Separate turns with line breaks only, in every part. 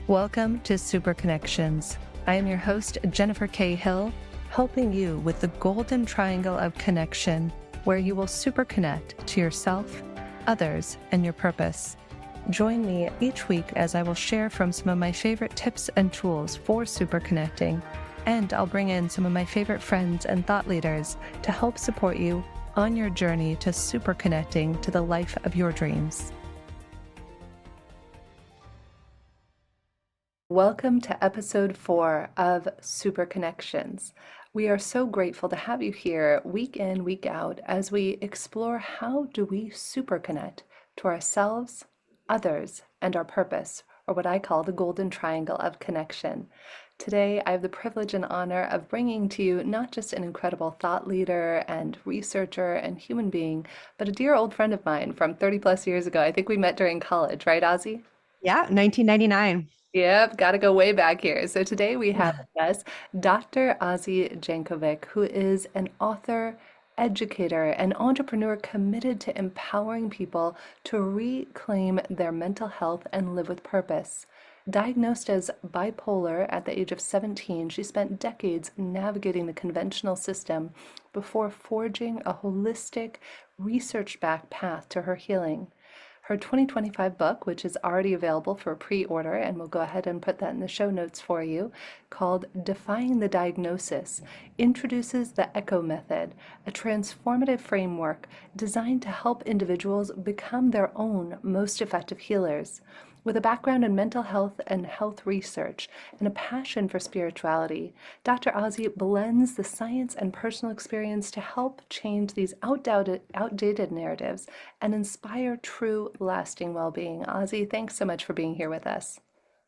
Welcome to Super Connections. I am your host, Jennifer K. Hill, helping you with the golden triangle of connection, where you will super connect to yourself, others, and your purpose. Join me each week as I will share from some of my favorite tips and tools for super connecting, and I'll bring in some of my favorite friends and thought leaders to help support you on your journey to super connecting to the life of your dreams. Welcome to episode 4 of Super Connections. We are so grateful to have you here week in, week out, as we explore how do we super connect to ourselves, others, and our purpose, or what I call the golden triangle of connection. Today, I have the privilege and honor of bringing to you not just an incredible thought leader and researcher and human being, but a dear old friend of mine from 30 plus years ago. I think we met during college, right, Azi?
Yeah, 1999.
Yep, got to go way back here. So today we have with us Dr. Azi Jankovic, who is an author, educator, and entrepreneur committed to empowering people to reclaim their mental health and live with purpose. Diagnosed as bipolar at the age of 17, she spent decades navigating the conventional system before forging a holistic, research-backed path to her healing. Her 2025 book, which is already available for pre-order, and we'll go ahead and put that in the show notes for you, called Defying the Diagnosis, introduces the ECHO method, a transformative framework designed to help individuals become their own most effective healers. With a background in mental health and health research and a passion for spirituality, Dr. Azi blends the science and personal experience to help change these outdated narratives and inspire true, lasting well-being. Azi, thanks so much for being here with us.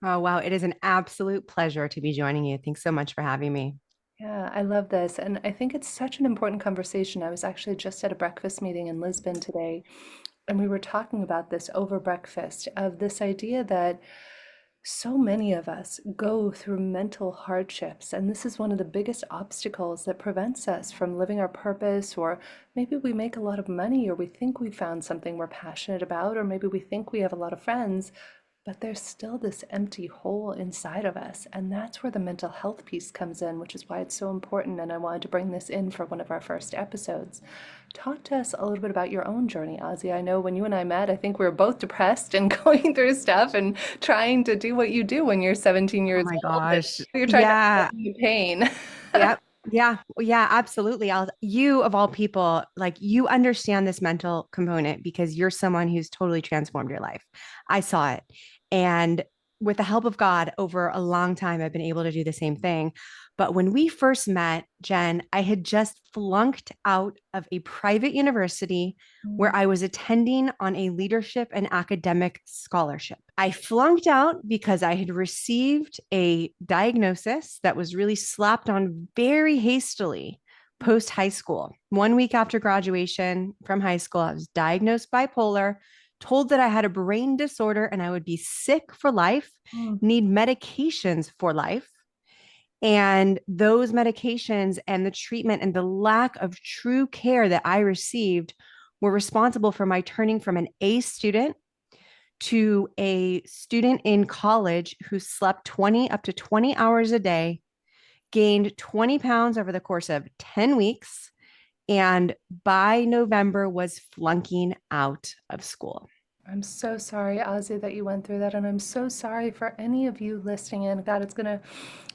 Oh, wow. It is an absolute pleasure to be joining you. Thanks so much for having me.
Yeah, I love this. And I think it's such an important conversation. I was actually just at a breakfast meeting in Lisbon today, and we were talking about this over breakfast of this idea that so many of us go through mental hardships, and this is one of the biggest obstacles that prevents us from living our purpose. Or maybe we make a lot of money, or we think we found something we're passionate about, or maybe we think we have a lot of friends, but there's still this empty hole inside of us. And that's where the mental health piece comes in, which is why it's so important. And I wanted to bring this in for one of our first episodes. Talk to us a little bit about your own journey, Azi. I know when you and I met, I think we were both depressed and going through stuff and trying to do what you do when you're 17
Oh
years
my
old. And
gosh.
you're trying to
Yeah.
the pain.
Yep. Yeah. Yeah, absolutely. You of all people, like you understand this mental component because you're someone who's totally transformed your life. I saw it. And with the help of God over a long time, I've been able to do the same thing. But when we first met, Jen, I had just flunked out of a private university where I was attending on a leadership and academic scholarship. I flunked out because I had received a diagnosis that was really slapped on very hastily post high school. 1 week after graduation from high school, I was diagnosed bipolar, told that I had a brain disorder and I would be sick for life,
Mm.
need medications for life. And those medications and the treatment and the lack of true care that I received were responsible for my turning from an A student to a student in college who slept 20 up to 20 hours a day, gained 20 pounds over the course of 10 weeks, and by November was flunking out of school.
I'm so sorry, Ozzy, that you went through that, and I'm so sorry for any of you listening in. God, it's gonna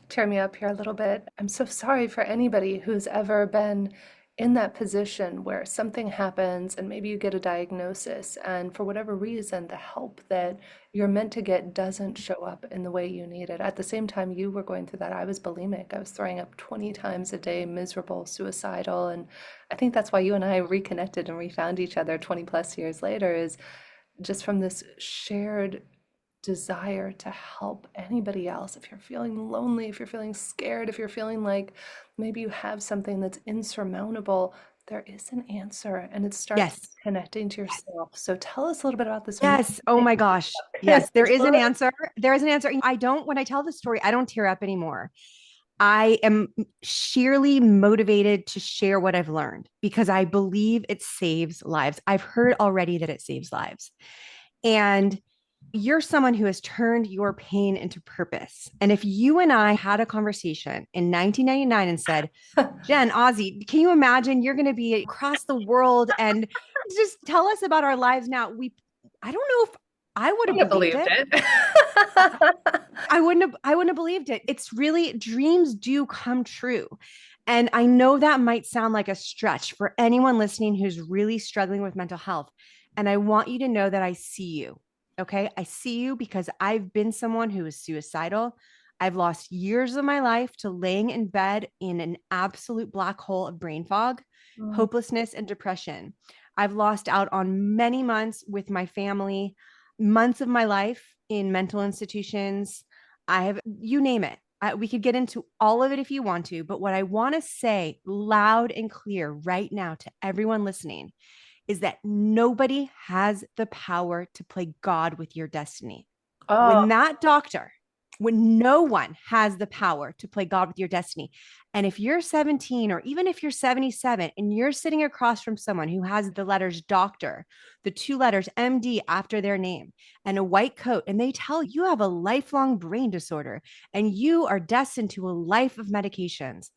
tear me up here a little bit. I'm so sorry for anybody who's ever been in that position where something happens and maybe you get a diagnosis, and for whatever reason, the help that you're meant to get doesn't show up in the way you need it. At the same time you were going through that, I was bulimic. I was throwing up 20 times a day, miserable, suicidal, and I think that's why you and I reconnected and refound each other 20 plus years later, is just from this shared desire to help anybody else. If you're feeling lonely, if you're feeling scared, if you're feeling like maybe you have something that's insurmountable, there is an answer, and it starts
Yes.
connecting to yourself. So tell us a little bit about this
Yes. Oh
amazing
my gosh.
book.
Yes, there is an answer. There is an answer. I don't, when I tell the story, I don't tear up anymore. I am sheerly motivated to share what I've learned because I believe it saves lives. I've heard already that it saves lives. And you're someone who has turned your pain into purpose. And if you and I had a conversation in 1999 and said, Jen, Ozzy, can you imagine you're going to be across the world and just tell us about our lives now? I don't know if I would
I
have
would have
believed
believed
it.
it.
I wouldn't have believed it. It's really, dreams do come true. And I know that might sound like a stretch for anyone listening who's really struggling with mental health. And I want you to know that I see you. Okay. I see you because I've been someone who is suicidal. I've lost years of my life to laying in bed in an absolute black hole of brain fog,
Mm.
hopelessness, and depression. I've lost out on many months with my family, months of my life in mental institutions. I have, you name it. We could get into all of it if you want to, but what I want to say loud and clear right now to everyone listening is that nobody has the power to play God with your destiny.
Oh,
When that doctor, when no one has the power to play God with your destiny. And if you're 17 or even if you're 77 and you're sitting across from someone who has the letters doctor, the two letters MD after their name, and a white coat, and they tell you have a lifelong brain disorder and you are destined to a life of medications,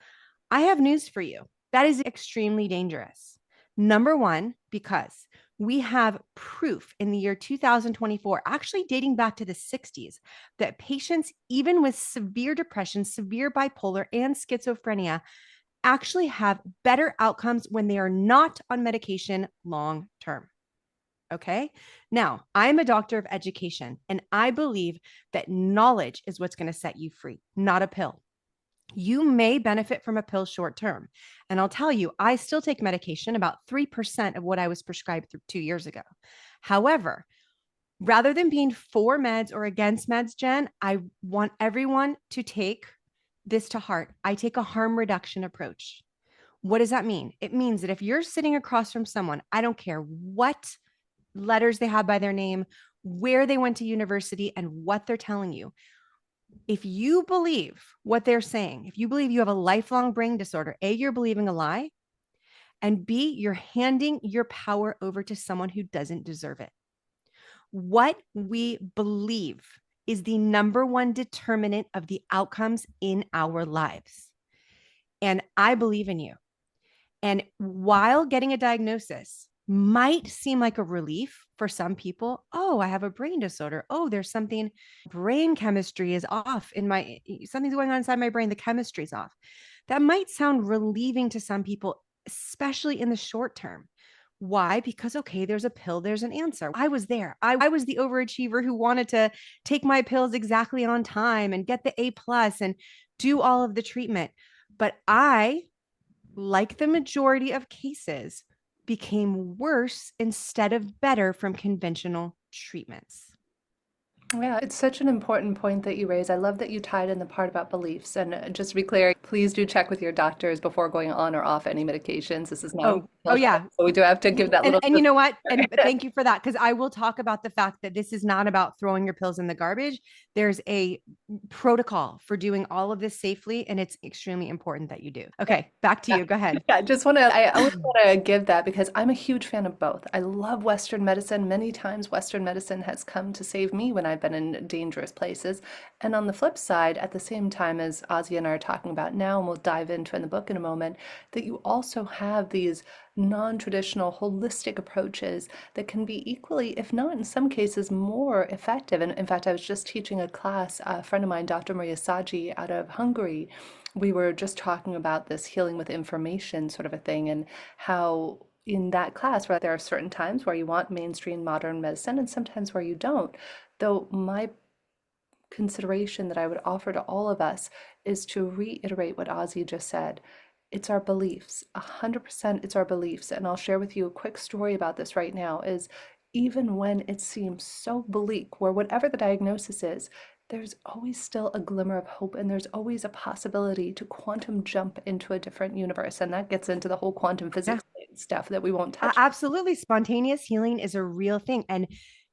I have news for you. That is extremely dangerous. Number one, because we have proof in the year 2024, actually dating back to the 60s, that patients, even with severe depression, severe bipolar, and schizophrenia, actually have better outcomes when they are not on medication long term. Okay. Now, I'm a doctor of education, and I believe that knowledge is what's going to set you free, not a pill. You may benefit from a pill short term. And I'll tell you, I still take medication, about 3% of what I was prescribed 2 years ago. However, rather than being for meds or against meds, Jen, I want everyone to take this to heart. I take a harm reduction approach. What does that mean? It means that if you're sitting across from someone, I don't care what letters they have by their name, where they went to university, and what they're telling you, if you believe what they're saying, if you believe you have a lifelong brain disorder, A, you're believing a lie, and B, you're handing your power over to someone who doesn't deserve it. What we believe is the number one determinant of the outcomes in our lives. And I believe in you. And while getting a diagnosis might seem like a relief for some people, oh, I have a brain disorder. Oh, there's something, brain chemistry is off in my, something's going on inside my brain. The chemistry's off. That might sound relieving to some people, especially in the short term. Why? Because, okay, there's a pill, there's an answer. I was there. I was the overachiever who wanted to take my pills exactly on time and get the A+ and do all of the treatment. But I, like the majority of cases, became worse instead of better from conventional treatments.
yeah, it's such an important point that you raise. I love that you tied in the part about beliefs. And just to be clear, please do check with your doctors before going on or off any medications. This is not a
Oh
medical show,
yeah.
so we do have to give that
And
little
and you know what? And thank you for that, because I will talk about the fact that this is not about throwing your pills in the garbage. There's a protocol for doing all of this safely, and it's extremely important that you do. Okay, back to
Yeah,
you. Go ahead.
yeah, I always want to give that because I'm a huge fan of both. I love Western medicine. Many times, Western medicine has come to save me when I've been in dangerous places. And on the flip side, at the same time as Ozzy and I are talking about now, and we'll dive into in the book in a moment, that you also have these non-traditional holistic approaches that can be equally, if not in some cases, more effective. And in fact, I was just teaching a class, a friend of mine, Dr. Maria Saji out of Hungary. We were just talking about this healing with information sort of a thing, and how in that class where there are certain times where you want mainstream modern medicine and sometimes where you don't. Though my consideration that I would offer to all of us is to reiterate what Ozzy just said. It's our beliefs. 100% it's our beliefs. And I'll share with you a quick story about this right now is even when it seems so bleak, where whatever the diagnosis is, there's always still a glimmer of hope and there's always a possibility to quantum jump into a different universe. And that gets into the whole quantum
Yeah,
physics stuff that we won't touch.
absolutely. Spontaneous healing is a real thing. And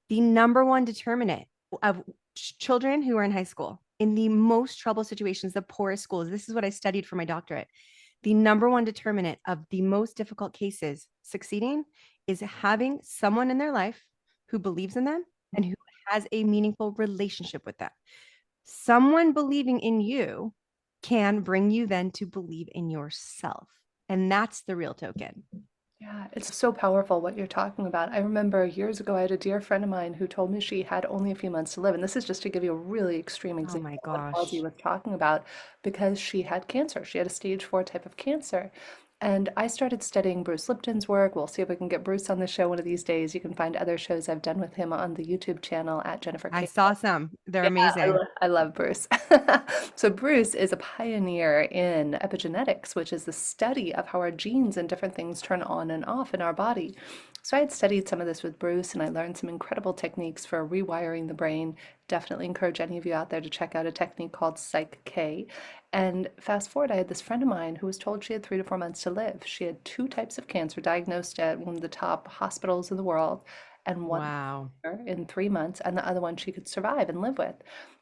the number one determinant of children who are in high school, in the most troubled situations, the poorest schools, this is what I studied for my doctorate. The number one determinant of the most difficult cases succeeding is having someone in their life who believes in them and who has a meaningful relationship with them. Someone believing in you can bring you then to believe in yourself. And that's the real token.
Yeah, it's so powerful what you're talking about. I remember years ago, I had a dear friend of mine who told me she had only a few months to live. And this is just to give you a really extreme
Oh my
example of what Ozzy
gosh.
was talking about, because she had cancer. She had a stage 4 type of cancer. And I started studying Bruce Lipton's work. We'll see if we can get Bruce on the show one of these days. You can find other shows I've done with him on the YouTube channel at Jennifer
I
K.
saw some. They're
Yeah,
amazing.
I love Bruce. So Bruce is a pioneer in epigenetics, which is the study of how our genes and different things turn on and off in our body. So I had studied some of this with Bruce, and I learned some incredible techniques for rewiring the brain. Definitely encourage any of you out there to check out a technique called Psych K. And fast forward, I had this friend of mine who was told she had 3 to 4 months to live. She had two types of cancer diagnosed at one of the top hospitals in the world, and one
Wow.
in 3 months, and the other one she could survive and live with.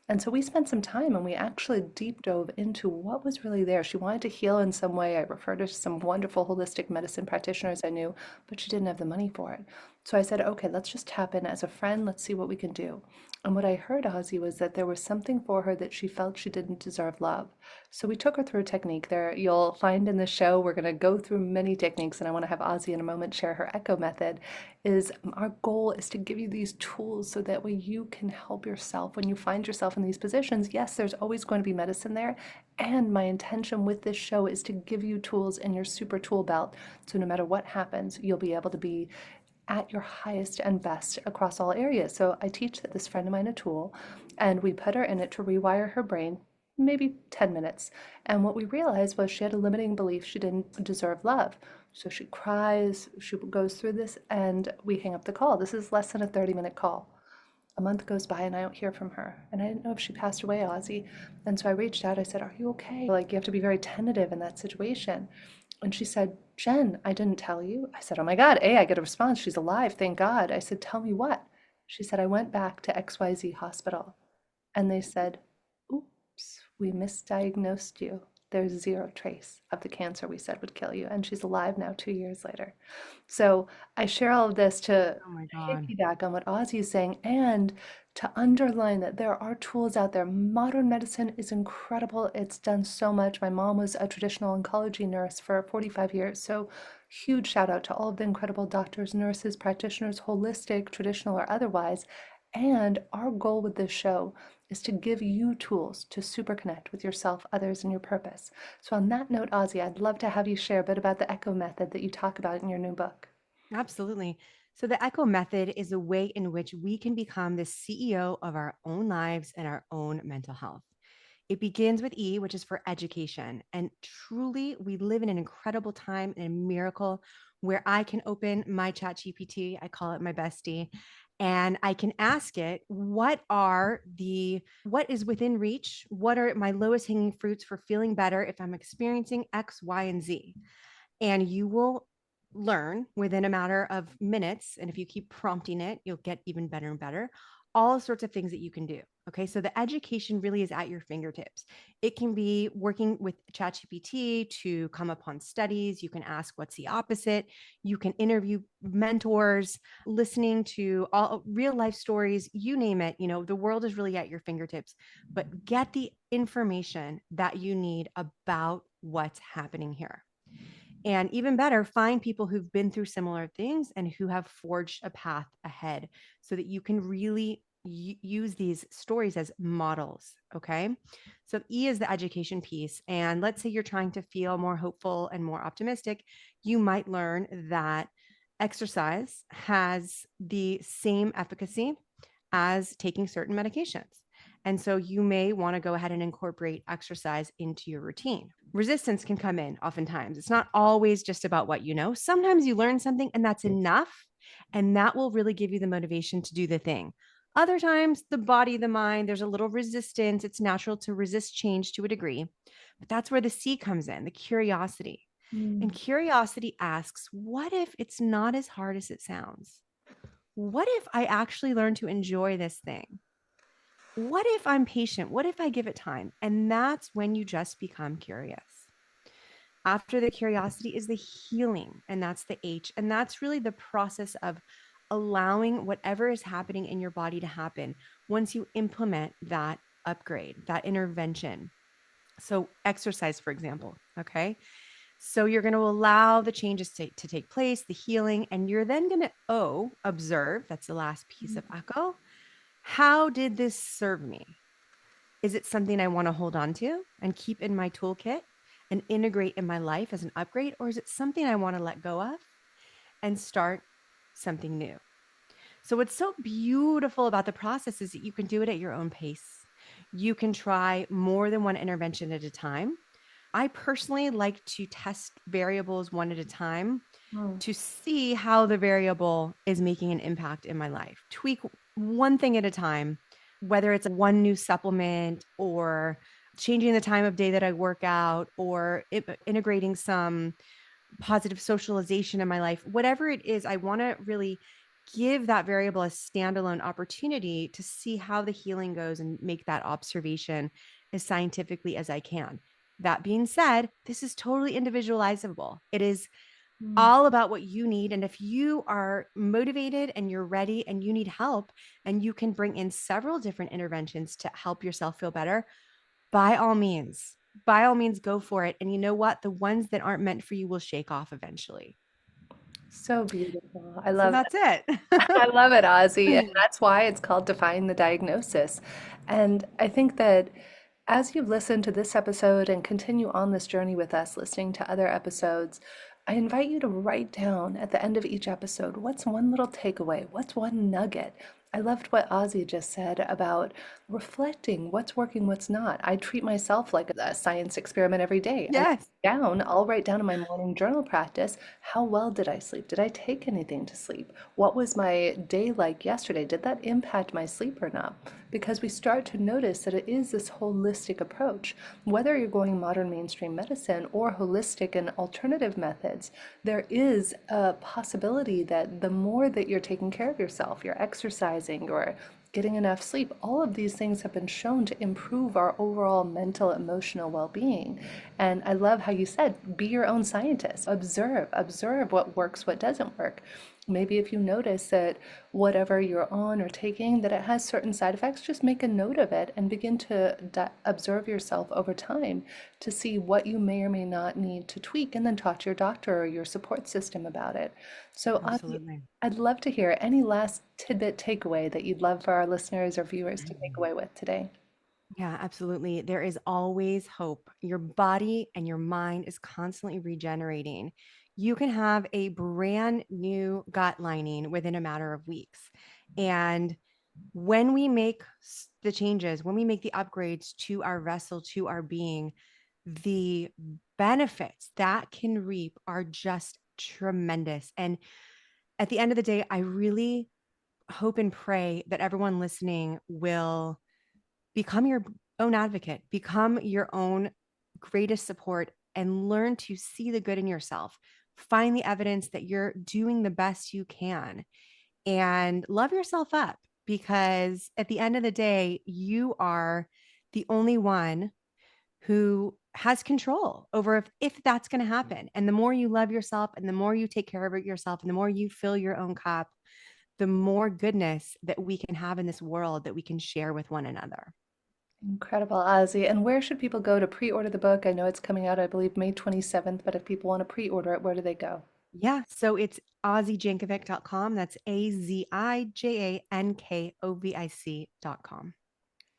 And so we spent some time and we actually deep dove into what was really there. She wanted to heal in some way. I referred her to some wonderful holistic medicine practitioners I knew, but she didn't have the money for it. So I said, okay, let's just tap in as a friend. Let's see what we can do. And what I heard, Ozzy, was that there was something for her that she felt she didn't deserve love. So we took her through a technique there. You'll find in the show, we're going to go through many techniques, and I want to have Ozzy in a moment share her echo method. Is our goal is to give you these tools so that way you can help yourself when you find yourself in these positions. Yes, there's always going to be medicine there. And my intention with this show is to give you tools in your super tool belt. So no matter what happens, you'll be able to be at your highest and best across all areas. So I teach this friend of mine a tool, and we put her in it to rewire her brain, maybe 10 minutes. And what we realized was she had a limiting belief she didn't deserve love. So she cries, she goes through this, and we hang up the call. This is less than a 30-minute call. A month goes by and I don't hear from her. And I didn't know if she passed away, Ozzy. And so I reached out. I said, are you okay? Like, you have to be very tentative in that situation. And she said, Jen, I didn't tell you. I said, oh my God, A, I get a response. She's alive. Thank God. I said, tell me what? She said, I went back to XYZ hospital and they said, oops, we misdiagnosed you. There's zero trace of the cancer we said would kill you. And she's alive now 2 years later. So I share all of this to
Oh my God.
piggyback on what Ozzy is saying and to underline that there are tools out there. Modern medicine is incredible. It's done so much. My mom was a traditional oncology nurse for 45 years. So huge shout out to all of the incredible doctors, nurses, practitioners, holistic, traditional, or otherwise. And our goal with this show is to give you tools to super connect with yourself, others, and your purpose. So, on that note, Ozzy, I'd love to have you share a bit about the echo method that you talk about in your new book.
Absolutely. So, the echo method is a way in which we can become the CEO of our own lives and our own mental health. It begins with E, which is for education. And truly, we live in an incredible time and a miracle where I can open my chat GPT, I call it my bestie, and I can ask it, what is within reach? What are my lowest hanging fruits for feeling better if I'm experiencing X, Y, and Z? And you will learn within a matter of minutes. And if you keep prompting it, you'll get even better and better. All sorts of things that you can do. Okay. So the education really is at your fingertips. It can be working with ChatGPT to come upon studies. You can ask what's the opposite. You can interview mentors, listening to all real life stories, you name it. The world is really at your fingertips, but get the information that you need about what's happening here. And even better, find people who've been through similar things and who have forged a path ahead so that you can really use these stories as models. Okay. So, E is the education piece. And let's say you're trying to feel more hopeful and more optimistic. You might learn that exercise has the same efficacy as taking certain medications. And so you may want to go ahead and incorporate exercise into your routine. Resistance can come in oftentimes. It's not always just about what you know. Sometimes you learn something and that's enough. And that will really give you the motivation to do the thing. Other times, the body, the mind, there's a little resistance. It's natural to resist change to a degree. But that's where the C comes in, the curiosity. And
Mm.
curiosity asks, what if it's not as hard as it sounds? What if I actually learn to enjoy this thing? What if I'm patient? What if I give it time? And that's when you just become curious. After the curiosity is the healing, and that's the H. And that's really the process of allowing whatever is happening in your body to happen once you implement that upgrade, that intervention. So, exercise, for example, okay? So, you're going to allow the changes to take place, the healing, and you're then going to, observe. That's the last piece of echo. How did this serve me? Is it something I want to hold on to and keep in my toolkit and integrate in my life as an upgrade? Or is it something I want to let go of and start something new? So, what's so beautiful about the process is that you can do it at your own pace. You can try more than one intervention at a time. I personally like to test variables one at a time
Mm.
to see how the variable is making an impact in my life. Tweak one thing at a time, whether it's one new supplement or changing the time of day that I work out or integrating some positive socialization in my life, whatever it is, I want to really give that variable a standalone opportunity to see how the healing goes and make that observation as scientifically as I can. That being said, this is totally individualizable. It is
Mm.
all about what you need. And if you are motivated and you're ready and you need help and you can bring in several different interventions to help yourself feel better, by all means, go for it. And you know what? The ones that aren't meant for you will shake off eventually.
So beautiful. I
So
love
that's it.
I love it, Ozzy, and that's why it's called Defying the Diagnosis. And I think that as you listen to this episode and continue on this journey with us, listening to other episodes, I invite you to write down at the end of each episode, what's one little takeaway? What's one nugget? I loved what Ozzy just said about reflecting what's working, what's not. I treat myself like a science experiment every day.
Yes.
I'll write down in my morning journal practice, how well did I sleep? Did I take anything to sleep? What was my day like yesterday? Did that impact my sleep or not? Because we start to notice that it is this holistic approach. Whether you're going modern mainstream medicine or holistic and alternative methods, there is a possibility that the more that you're taking care of yourself, you're exercising, you're getting enough sleep, all of these things have been shown to improve our overall mental, emotional well-being. And I love how you said, be your own scientist. Observe what works, what doesn't work. Maybe if you notice that whatever you're on or taking, that it has certain side effects, just make a note of it and begin to observe yourself over time to see what you may or may not need to tweak, and then talk to your doctor or your support system about it. So, Avi,
Absolutely.
I'd love to hear any last tidbit takeaway that you'd love for our listeners or viewers to take away with today.
Yeah, absolutely. There is always hope. Your body and your mind is constantly regenerating. You can have a brand new gut lining within a matter of weeks. And when we make the changes, when we make the upgrades to our vessel, to our being, the benefits that can reap are just tremendous. And at the end of the day, I really hope and pray that everyone listening will become your own advocate, become your own greatest support, and learn to see the good in yourself. Find the evidence that you're doing the best you can and love yourself up, because at the end of the day, you are the only one who has control over if that's going to happen. And the more you love yourself and the more you take care of yourself and the more you fill your own cup, the more goodness that we can have in this world that we can share with one another.
Incredible, Ozzy. And where should people go to pre-order the book? I know it's coming out, I believe, May 27th, but if people want to pre-order it, where do they go?
Yeah. So it's azijankovic.com. That's AZIJANKOVIC.com.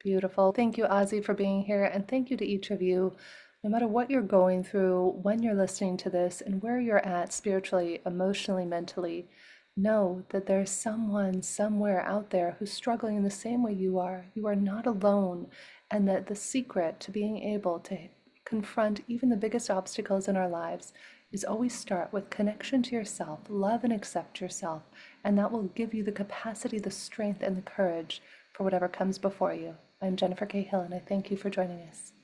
Beautiful. Thank you, Ozzy, for being here. And thank you to each of you, no matter what you're going through, when you're listening to this, and where you're at spiritually, emotionally, mentally. Know that there's someone somewhere out there who's struggling in the same way you are. You are not alone. And that the secret to being able to confront even the biggest obstacles in our lives is always start with connection to yourself, love and accept yourself. And that will give you the capacity, the strength, and the courage for whatever comes before you. I'm Jennifer Cahill, and I thank you for joining us.